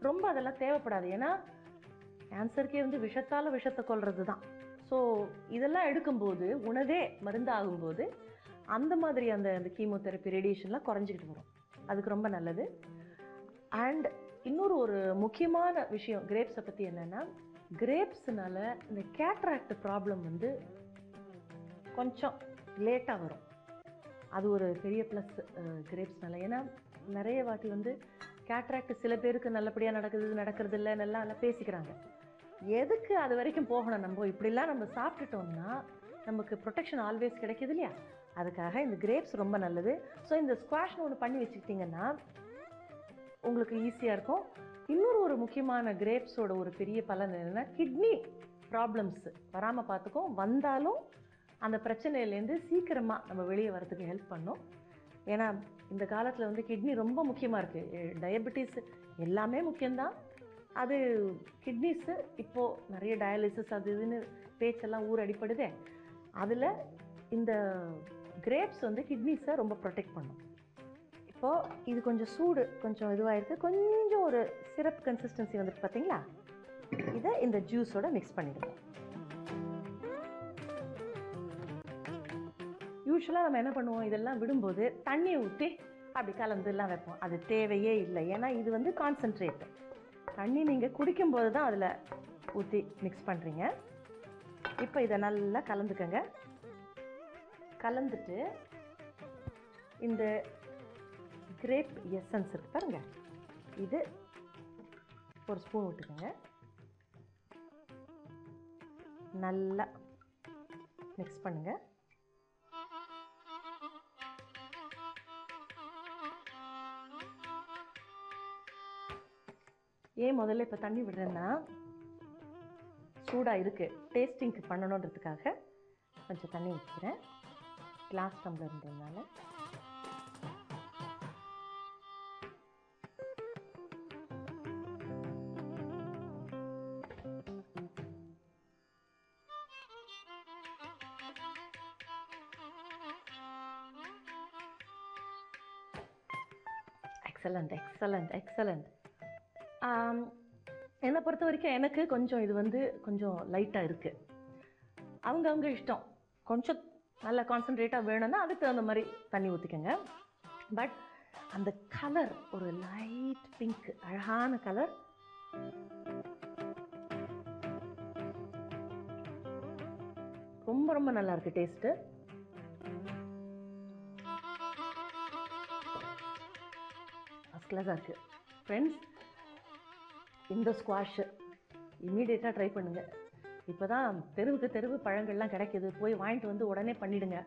ரொம்ப அதெல்லாம் தேவைப்படாது. ஏன்னா கேன்சருக்கே விஷத்தை கொல்றது தான். ஸோ இதெல்லாம் எடுக்கும்போது, உணவே மருந்தாகும்போது அந்த மாதிரி அந்த கீமோதெரப்பி ரேடியேஷன்லாம் குறைஞ்சிக்கிட்டு வரும். அதுக்கு ரொம்ப நல்லது. அண்ட் இன்னொரு முக்கியமான விஷயம் கிரேப்ஸை பற்றி என்னென்னா, கிரேப்ஸ்னால இந்த கேட்ராக்ட் ப்ராப்ளம் வந்து கொஞ்சம் லேட்டாக வரும். அது ஒரு பெரிய ப்ளஸ் கிரேப்ஸ்னால. ஏன்னா நிறைய வாட்டி வந்து கேட்ராக்ட் சில பேருக்கு நல்லபடியாக நடக்கிறது இல்லை நல்லா பேசிக்கிறாங்க. எதுக்கு அது வரைக்கும் போகணும்? நம்ம இப்படிலாம் நம்ம சாப்பிட்டுட்டோம்னா நமக்கு ப்ரொடெக்ஷன் ஆல்வேஸ் கிடைக்கிது இல்லையா? அதுக்காக இந்த கிரேப்ஸ் ரொம்ப நல்லது. ஸோ இந்த ஸ்குவாஷ்னு ஒன்று பண்ணி வச்சுக்கிட்டிங்கன்னா உங்களுக்கு ஈஸியாக இருக்கும். இன்னொரு ஒரு முக்கியமான கிரேப்ஸோட ஒரு பெரிய பலன் என்னென்னா, கிட்னி ப்ராப்ளம்ஸ் வராமல் பார்த்துக்கும். வந்தாலும் அந்த பிரச்சனையிலேருந்து சீக்கிரமாக நம்ம வெளியே வரதுக்கு ஹெல்ப் பண்ணும். ஏன்னா இந்த காலத்தில் வந்து கிட்னி ரொம்ப முக்கியமாக இருக்குது. டயபெட்டிஸ் எல்லாமே முக்கியம்தான். அது கிட்னிஸு இப்போது நிறைய டயாலிசிஸ் அது இதுன்னு பேச்செல்லாம் ஊர் அடிப்படுதே. அதில் இந்த கிரேப்ஸ் வந்து கிட்னிஸை ரொம்ப ப்ரொடெக்ட் பண்ணும். இப்போது இது கொஞ்சம் சூடு கொஞ்சம் இதுவாகிருக்கு. கொஞ்சம் ஒரு சிரப் கன்சிஸ்டன்சி வந்துட்டு பார்த்தீங்களா? இதை இந்த ஜூஸோட மிக்ஸ் பண்ணிடுவோம். யூஸ்வலாக நம்ம என்ன பண்ணுவோம், இதெல்லாம் விடும்போது தண்ணியை ஊற்றி அப்படி கலந்துலாம் வைப்போம். அது தேவையே இல்லை. ஏன்னா இது வந்து கான்சன்ட்ரேட் தண்ணி நீங்கள் குடிக்கும்போது தான் அதில் ஊற்றி மிக்ஸ் பண்ணுறீங்க. இப்போ இதை நல்லா கலந்துக்கங்க. கலந்துட்டு இந்த கிரேப் எசன்ஸ் இருக்கு பாருங்க, இது ஒரு ஸ்பூன் விட்டுக்கோங்க. நல்லா மிக்ஸ் பண்ணுங்க. ஏன் முதல்ல இப்போ தண்ணி விடுறேன்னா, சூடாக இருக்குது, டேஸ்டிங்க்கு பண்ணணுன்றதுக்காக கொஞ்சம் தண்ணி ஊற்றிக்கிறேன். கிளாஸ் டம்ளர்ன்றதுனால. Excellent excellent excellent. என்னை பொறுத்த வரைக்கும் எனக்கு கொஞ்சம் இது வந்து கொஞ்சம் லைட்டாக இருக்குது. அவங்க இஷ்டம். கொஞ்சம் நல்லா கான்சன்ட்ரேட்டாக வேணும்னா அதுக்கு தகுந்த மாதிரி தண்ணி ஊற்றிக்கோங்க. பட் அந்த கலர் ஒரு லைட் பிங்க், அழகான கலர். ரொம்ப ரொம்ப நல்லா இருக்குது டேஸ்ட்டு. ஃபஸ்ட் கிளாஸாக இருக்குது ஃப்ரெண்ட்ஸ். இந்த ஸ்குவாஷ் இம்மீடியட்டாக ட்ரை பண்ணுங்கள். இப்போ தான் தெருவுக்கு தெருவு பழங்கள்லாம் கிடைக்கிது. போய் வாங்கிட்டு வந்து உடனே பண்ணிவிடுங்க.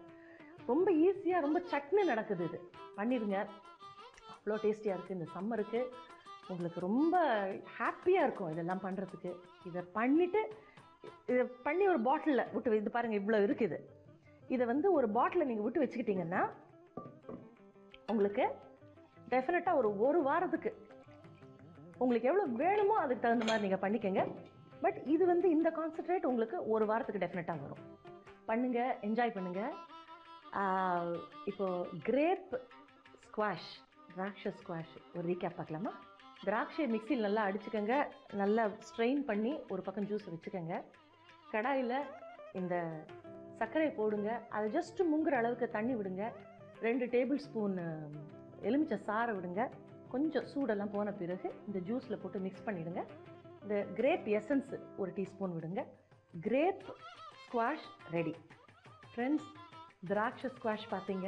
ரொம்ப ஈஸியாக ரொம்ப சட்னி நடக்குது. இது பண்ணிடுங்க. அவ்வளோ டேஸ்டியாக இருக்குது. இந்த சம்மருக்கு உங்களுக்கு ரொம்ப ஹாப்பியாக இருக்கும் இதெல்லாம் பண்ணுறதுக்கு. இதை பண்ணி ஒரு பாட்டிலில் விட்டு, இது பாருங்கள் இவ்வளோ இருக்குது. இதை வந்து ஒரு பாட்டிலில் நீங்கள் விட்டு வச்சுக்கிட்டிங்கன்னா உங்களுக்கு டெஃபினட்டாக ஒரு வாரத்துக்கு உங்களுக்கு எவ்வளோ வேணுமோ அதுக்கு தகுந்த மாதிரி நீங்கள் பண்ணிக்கங்க. பட் இது வந்து இந்த கான்சன்ட்ரேட் உங்களுக்கு ஒரு வாரத்துக்கு டெஃபினட்டாக வரும். பண்ணுங்கள், என்ஜாய் பண்ணுங்கள். இப்போது கிரேப் ஸ்குவாஷ், திராட்சை ஸ்குவாஷ் ஒரு ரீகேப் பார்க்கலாமா? திராட்சையை மிக்சியில் நல்லா அடிச்சுக்கோங்க. நல்லா ஸ்ட்ரெயின் பண்ணி ஒரு பக்கம் ஜூஸ் வச்சுக்கோங்க. கடாயில் இந்த சர்க்கரையை போடுங்க. அதை ஜஸ்ட்டு முங்குற அளவுக்கு தண்ணி விடுங்க. 2 டேபிள் ஸ்பூன் எலுமிச்சை சாறை விடுங்க. கொஞ்சம் சூடெல்லாம் போன பிறகு இந்த ஜூஸில் போட்டு மிக்ஸ் பண்ணிவிடுங்க. இந்த கிரேப் எசன்ஸ் ஒரு டீஸ்பூன் விடுங்க. Grape squash ready friends. திராட்சை ஸ்குவாஷ் பார்த்தீங்க,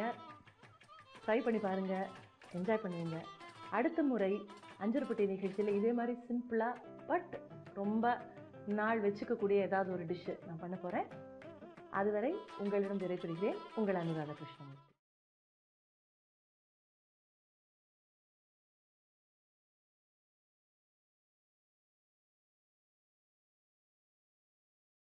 ட்ரை பண்ணி பாருங்கள், என்ஜாய் பண்ணுவீங்க. அடுத்த முறை அஞ்சரைப்பட்டி நிகழ்ச்சியில் இதே மாதிரி சிம்பிளாக பட் ரொம்ப நாள் வச்சுக்கக்கூடிய ஏதாவது ஒரு டிஷ்ஷு நான் பண்ண போகிறேன். அதுவரை உங்களிடம் விடைபெறுகிறேன். உங்கள் அனுராதா கிருஷ்ணமூர்த்தி.